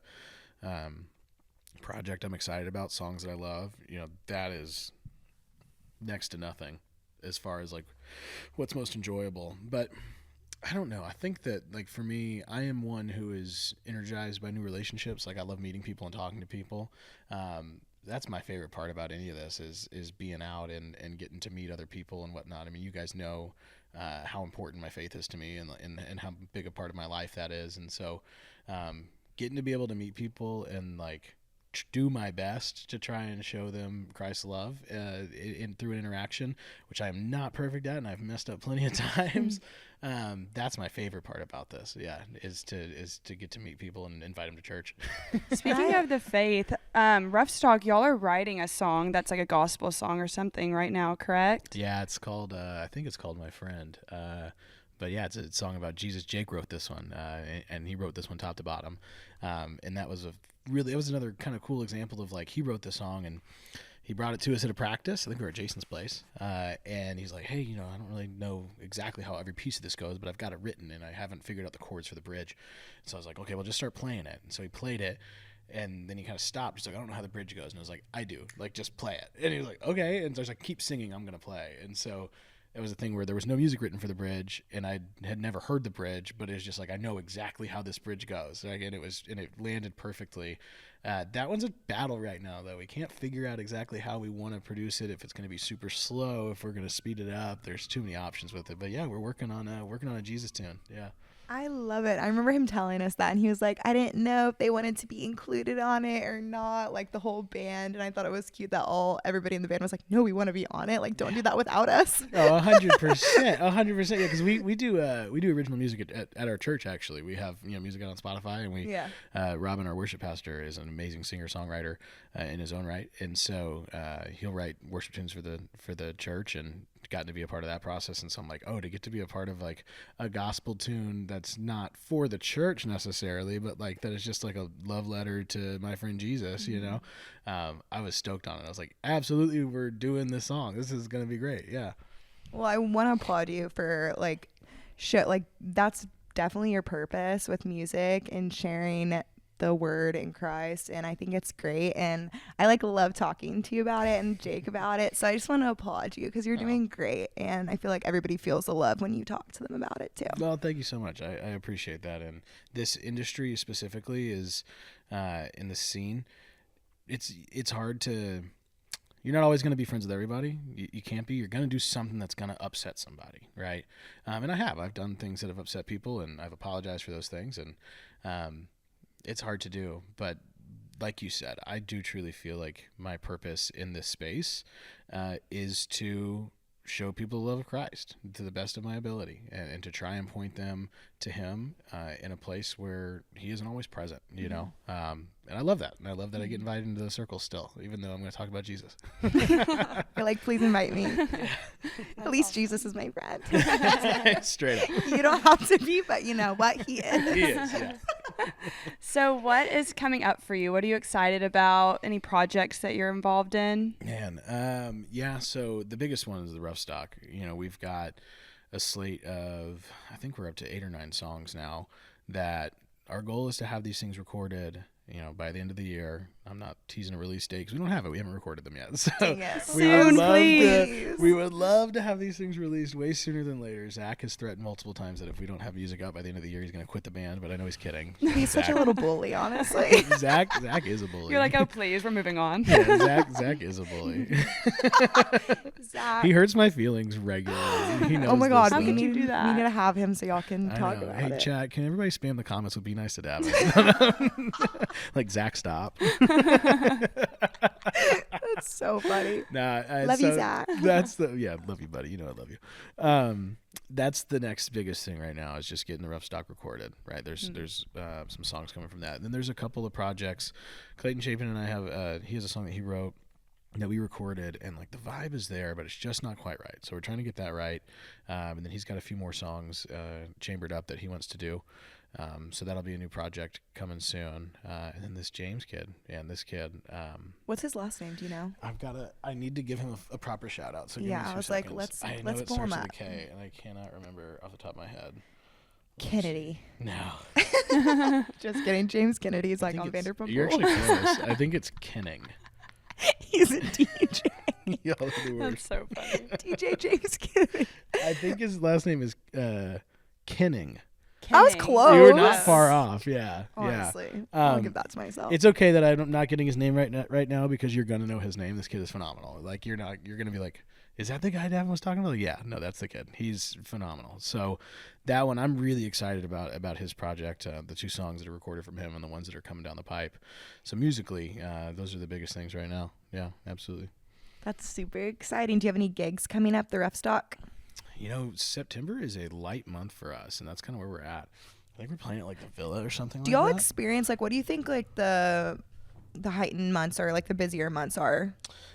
project I'm excited about, songs that I love, that is next to nothing as far as like what's most enjoyable. But I don't know. I think that, like, for me, I am one who is energized by new relationships. Like, I love meeting people and talking to people. That's my favorite part about any of this is being out and getting to meet other people and whatnot. I mean, you guys know how important my faith is to me and how big a part of my life that is. And so getting to be able to meet people and, like, do my best to try and show them Christ's love through an interaction, which I am not perfect at and I've messed up plenty of times. That's my favorite part about this. Yeah, is to get to meet people and invite them to church. Speaking of the faith, Roughstock, y'all are writing a song that's like a gospel song or something right now, correct? Yeah, it's called I think it's called My Friend. But yeah, it's a song about Jesus. Jake wrote this one, and he wrote this one top to bottom. And that was it was another kind of cool example of, like, he wrote the song and he brought it to us at a practice. I think we were at Jason's place. And he's like, hey, I don't really know exactly how every piece of this goes, but I've got it written and I haven't figured out the chords for the bridge. So I was like, okay, well, just start playing it. And so he played it. And then he kind of stopped. He's like, I don't know how the bridge goes. And I was like, I do. Like, just play it. And he was like, okay. And so I was like, keep singing. I'm going to play. And so it was a thing where there was no music written for the bridge, and I had never heard the bridge, but it was just like, I know exactly how this bridge goes. And it landed perfectly. That one's a battle right now, though. We can't figure out exactly how we want to produce it. If it's going to be super slow, if we're going to speed it up. There's too many options with it. But yeah, we're working on a Jesus tune. Yeah. I love it. I remember him telling us that, and he was like, I didn't know if they wanted to be included on it or not, like the whole band. And I thought it was cute that everybody in the band was like, no, we want to be on it. Like, don't do that without us. Oh, 100%. 100%. Yeah, because we do original music at our church, actually. We have music out on Spotify, and Robin, our worship pastor, is an amazing singer-songwriter in his own right. And so he'll write worship tunes for the church, and gotten to be a part of that process. And so I'm like, to get to be a part of, like, a gospel tune that's not for the church necessarily, but, like, that is just like a love letter to my friend Jesus, I was stoked on it. I was like, absolutely, we're doing this song. This is going to be great. Yeah. Well, I want to applaud you for, like, that's definitely your purpose with music and sharing the word in Christ, and I think it's great, and I love talking to you about it and Jake about it, so I just want to applaud you because you're doing great, and I feel like everybody feels the love when you talk to them about it too. Well, thank you so much. I appreciate that. And this industry specifically is in the scene, it's hard to, you're not always going to be friends with everybody. You can't be. You're going to do something that's going to upset somebody, right? And I've done things that have upset people, and I've apologized for those things, and it's hard to do, but like you said, I do truly feel like my purpose in this space is to show people the love of Christ to the best of my ability, and to try and point them to Him in a place where He isn't always present, and I love that. And I love that I get invited into the circle still, even though I'm going to talk about Jesus. You're like, please invite me. Yeah. At least Jesus is my friend. Straight up. You don't have to be, but you know what? He is. He is, yeah. So what is coming up for you? What are you excited about? Any projects that you're involved in? Man, so the biggest one is the Roughstock. We've got a slate of, I think we're up to 8 or 9 songs now, that our goal is to have these things recorded, by the end of the year. I'm not teasing a release date because we don't have it. We haven't recorded them yet. So we would love to have these things released way sooner than later. Zach has threatened multiple times that if we don't have music out by the end of the year, he's going to quit the band, but I know he's kidding. He's such a little bully, honestly. Zach is a bully. You're like, oh, please, we're moving on. Yeah, Zach is a bully. Zach. He hurts my feelings regularly. He knows oh my God, How we could need you do that? We need to have him so y'all can talk about hey, it. chat, can everybody spam the comments with "Be nice to Daven"? Like, Zach, stop. That's so funny. Love you, Zach. Love you, buddy. I love you. That's the next biggest thing right now, is just getting the Roughstock recorded. Right, there's some songs coming from that. And then there's a couple of projects. Clayton Chapin and I have. He has a song that he wrote that we recorded, and like the vibe is there, but it's just not quite right. So we're trying to get that right. And then he's got a few more songs chambered up that he wants to do. So that'll be a new project coming soon. And then this James kid, What's his last name? Do you know? I need to give him a proper shout out. So give me I was seconds. like, I let's know pull him it starts up. with a K, and I cannot remember off the top of my head. Kennedy. No. Just kidding. James Kennedy is like on Vanderpump You're Rules. actually close. I think it's Kenning. He's a DJ. Y'all are the That's worst. so funny. DJ James Kennedy. I think his last name is Kinning. I was Kenning. close. You were not Yes. far off. Yeah. Honestly, Yeah. I'll give that to myself. It's okay that I'm not getting his name right now because you're gonna know his name. This kid is phenomenal. Like you're gonna be like, is that the guy Davin was talking about? Yeah, no, that's the kid. He's phenomenal. So that one I'm really excited about his project. The 2 songs that are recorded from him and the ones that are coming down the pipe. So musically, those are the biggest things right now. Yeah, absolutely. That's super exciting. Do you have any gigs coming up? The Roughstock. You know, September is a light month for us, and that's kind of where we're at. I think we're playing at like the Villa or something. Do like y'all that. experience like what do you think like the heightened months are, like the busier months are?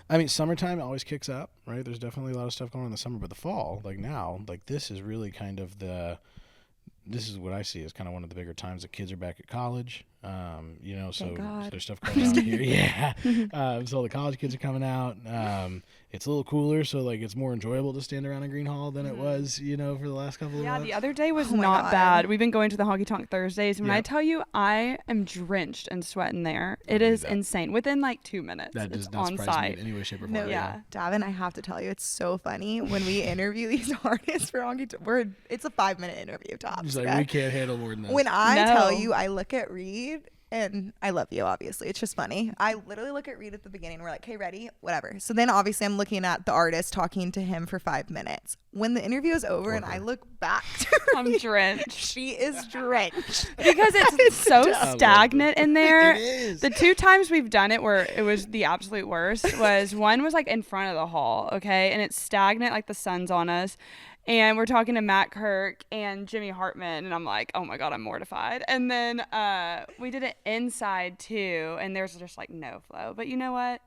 I mean, summertime always kicks up, right? There's definitely a lot of stuff going on in the summer, but the fall, like now, like this is really kind of this is what I see as kind of one of the bigger times. The kids are back at college, you know, so God. there's stuff going on here. Yeah. So the college kids are coming out. It's a little cooler, so like it's more enjoyable to stand around a green hall than it was, you know, for the last couple of Yeah, months. the other day was Oh my not God. bad. We've been going to the Honky Tonk Thursdays, and when I Yep. tell you, I am drenched and sweating there. It believe is that. insane. Within like 2 minutes, That it's does not on surprise me site. in any way, shape, or form. No, Yeah. Davin, I have to tell you, it's so funny when we interview these artists for Honky Tonk. It's a 5-minute interview tops. Just like okay? we can't handle more than that. When I No. tell you, I look at Reed, and I love you, obviously. It's just funny. I literally look at Reed at the beginning. We're like, okay, ready? Whatever. So then obviously I'm looking at the artist talking to him for 5 minutes. When the interview is over and I look back to I'm Reed, drenched. she is drenched. Because it's so dumb. stagnant in there. It is. The 2 times we've done it where it was the absolute worst was one was like in front of the hall, okay? And it's stagnant, like the sun's on us. And we're talking to Matt Kirk and Jimmy Hartman, and I'm like, oh my God, I'm mortified. And then we did it inside too, and there's just like no flow. But you know what?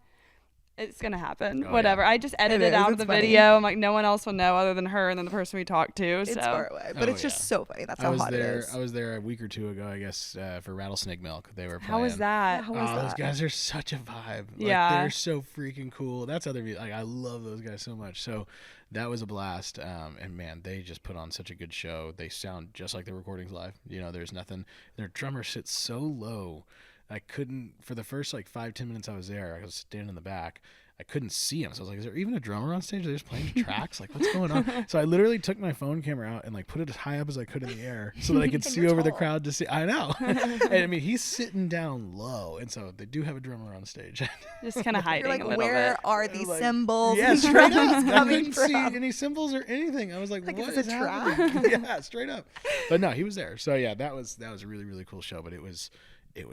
It's going to happen. Oh, Whatever. yeah. I just edited is. out of It's the funny. video. I'm like, no one else will know other than her and then the person we talked to. It's So far away. But Oh, it's just yeah. so funny. That's I how was hot there. it is. I was there a week or 2 ago, I guess, for Rattlesnake Milk. They were playing. how was that? How was Oh, those that? guys are such a vibe. Like, Yeah. they're so freaking cool. That's other like I love those guys so much. So that was a blast. And man, they just put on such a good show. They sound just like the recordings live. You know, there's nothing. Their drummer sits so low. I couldn't for the first like 5-10 minutes I was there. I was standing in the back. I couldn't see him. So I was like, is there even a drummer on stage? Are they just playing tracks? Like, what's going on? So I literally took my phone camera out and like put it as high up as I could in the air so that I could And see you're over the tall. crowd to see. I know. And I mean, he's sitting down low. And so they do have a drummer on stage. Just kind of hiding You're like, a little where bit. are these Like, symbols? Yeah, and straight up. drums I coming couldn't see from? any symbols or anything. I was like, Like, what is it is a happening? Yeah, straight up. But no, he was there. So yeah, that was a really, really cool show. But it was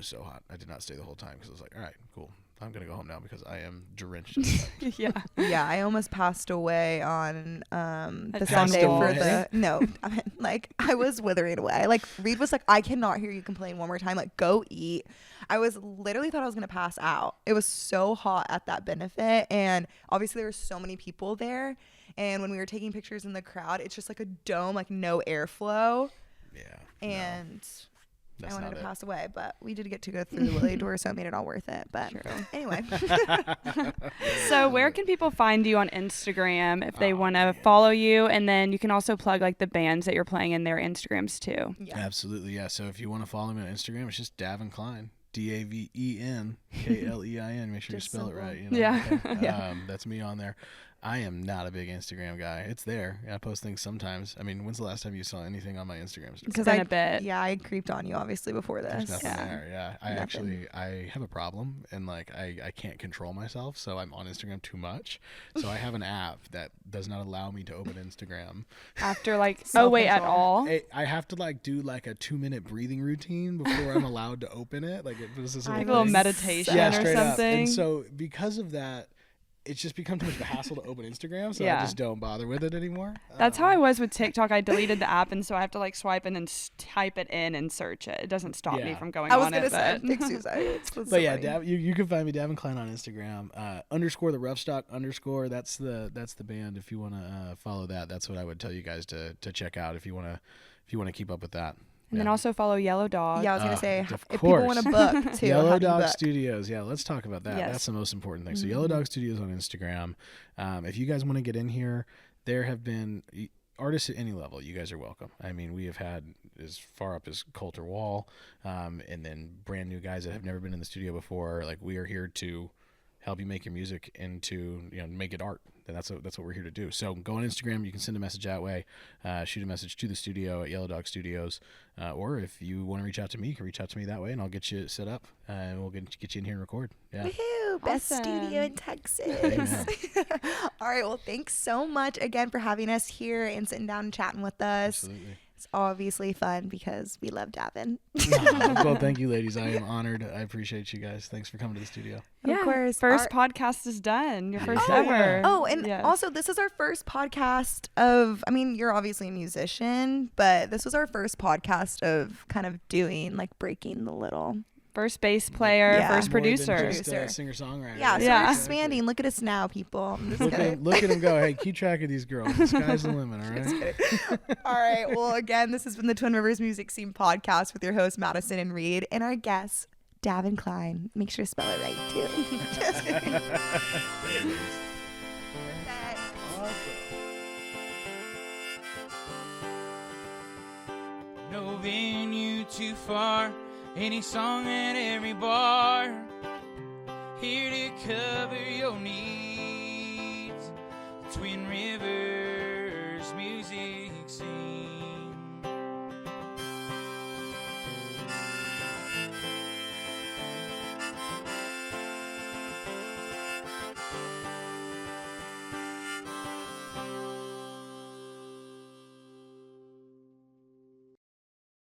so hot. I did not stay the whole time because I was like, all right, cool. I'm gonna go home now because I am drenched. in sweat. Yeah. Yeah, I almost passed away on the Passed Sunday for away? the no. I mean, like I was withering away. Like Reed was like, I cannot hear you complain one more time. Like go eat. I was literally thought I was gonna pass out. It was so hot at that benefit, and obviously there were so many people there. And when we were taking pictures in the crowd, it's just like a dome, like no airflow, Yeah. and That's I wanted not to it. pass away, but we did get to go through the Lily door, so it made it all worth it. But anyway, So where can people find you on Instagram if they Oh, want to man. follow you? And then you can also plug like the bands that you're playing in their Instagrams too. yeah. Absolutely, yeah. So if you want to follow me on Instagram, it's just Daven Klein, DavenKlein. Make sure you Just spell simple. it right. You know? Yeah. Okay. Yeah. That's me on there. I am not a big Instagram guy. It's there. I post things sometimes. I mean, when's the last time you saw anything on my Instagram story? It's been a bit. Yeah, I creeped on you obviously before There's this. nothing Yeah. there. Yeah. Nothing. I have a problem and like I can't control myself, so I'm on Instagram too much. So I have an app that does not allow me to open Instagram. After like, oh wait, at Self-control. all? I have to like do like a 2-minute breathing routine before I'm allowed to open it. Like it was this Like a little little thing. meditation Yeah, or straight up. something. And so because of that, it's just become too much of a hassle to open Instagram, so I Yeah. just don't bother with it anymore. That's how I was with TikTok. I deleted the app, and so I have to like swipe and then type it in and search it. It doesn't stop me Yeah. from going I was on gonna it. say But fix suicide. But yeah, you can find me Daven Klein on Instagram. _ the Roughstock _ that's the band. If you want to follow that, that's what I would tell you guys to check out if you want to keep up with that. and then also follow Yellow Dog. Yeah, I was gonna Ah, say of if people course. want to book too. how Yellow do you Dog book? Studios. Yeah, let's talk about that. Yes. That's the most important thing. So Yellow Dog Studios on Instagram. If you guys want to get in here, there have been artists at any level. You guys are welcome. I mean, we have had as far up as Coulter Wall, and then brand new guys that have never been in the studio before. Like we are here to help you make your music into, make it art. then that's what we're here to do. So go on Instagram. You can send a message that way. Shoot a message to the studio at Yellow Dog Studios, or if you want to reach out to me, you can reach out to me that way, and I'll get you set up, and we'll get you in here and record. Yeah. Woohoo! Best Awesome. studio in Texas. All right. Well, thanks so much again for having us here and sitting down and chatting with us. Absolutely. It's obviously fun because we love Daven. Well, thank you, ladies. I am honored. I appreciate you guys. Thanks for coming to the studio. Of course. First podcast is done. Your first Oh, ever. yeah. Oh, and Yes. also this is our first podcast of, I mean, you're obviously a musician, but this was our first podcast of kind of doing, like, breaking the little. First bass player, Yeah. first More than producer. just, Producer. singer-songwriter. Yeah, so Yeah. we're expanding. Look at us now, people. I'm just Look kidding. at them go. Hey, keep track of these girls. The sky's the limit. All right. All right. Well, again, this has been the Twin Rivers Music Scene podcast with your hosts, Madison and Reed, and our guest, Daven Klein. Make sure to spell it right, too. Just kidding. No venue too far, any song at every bar. Here to cover your needs. Twin Rivers Music Scene.